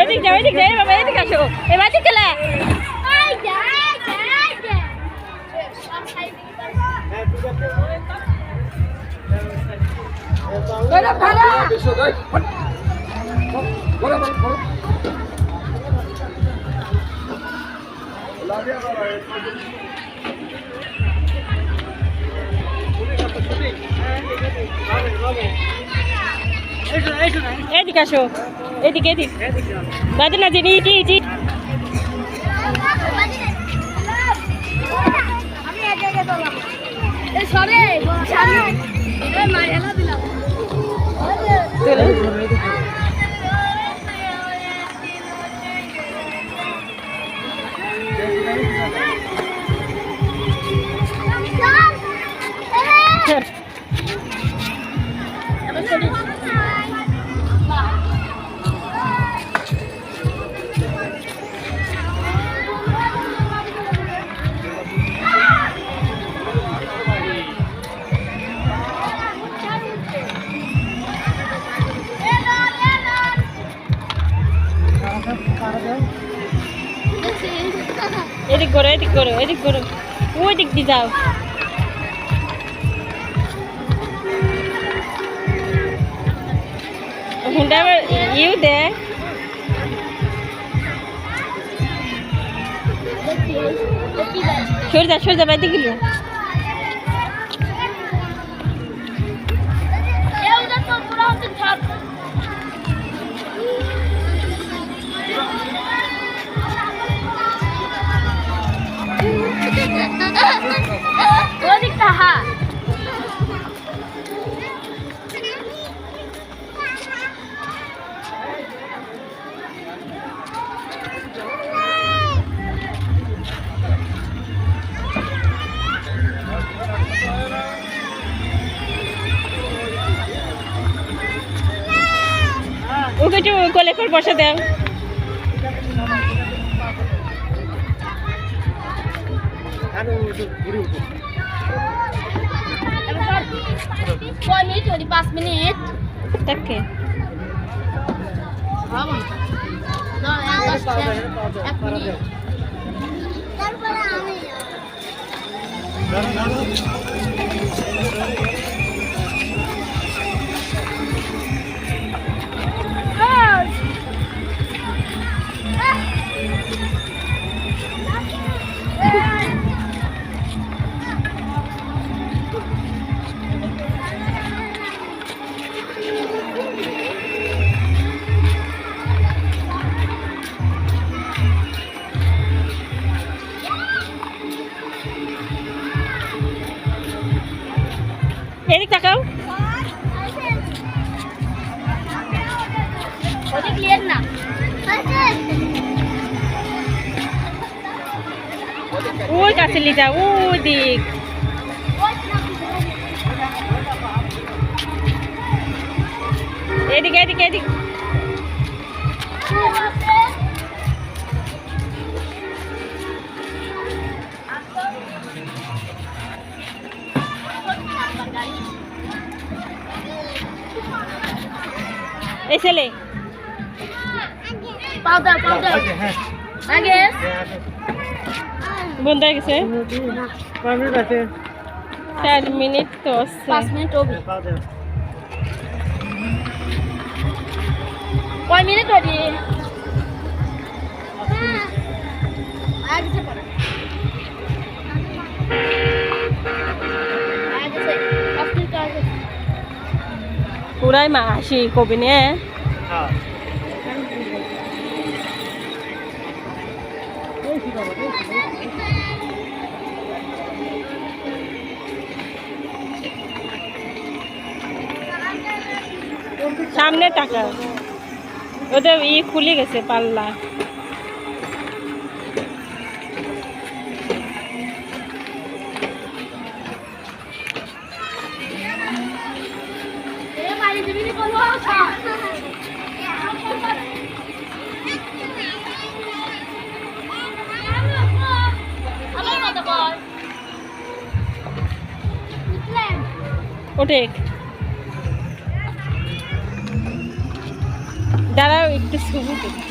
এদিক যাও এদিক যাই বাবা এদিক আসো এবার দিক গেলে এদিক আসো এদিক এদিক বাদে না জানি ইটি ইটি এদিক করো এদিক করো এদিক করো ওই দিক দিয়ে যাও হুন্ডা আবার ইউ দে সরে যা বাইতে গেল ওকে একটু কোলে করে বসে দেও পাঁচ মিনিট তাকে এদিক তাকাও ওদিক ক্লিয়ার না ওই কাছে লিজা ওই দিক এদিক এদিক এদিক এই ছেলে পাউডার আগে বন্ধ হয়ে গেছে 4 মিনিট তো 5 মিনিট হবে কয় মিনিট হবে আগে পড়া আগে পুরাই মাসি কবি নে সামনে টাকা ওদের খুলে গেছে পাল্লা ওঠে। দাঁড়াও একটু ছবি তুলি।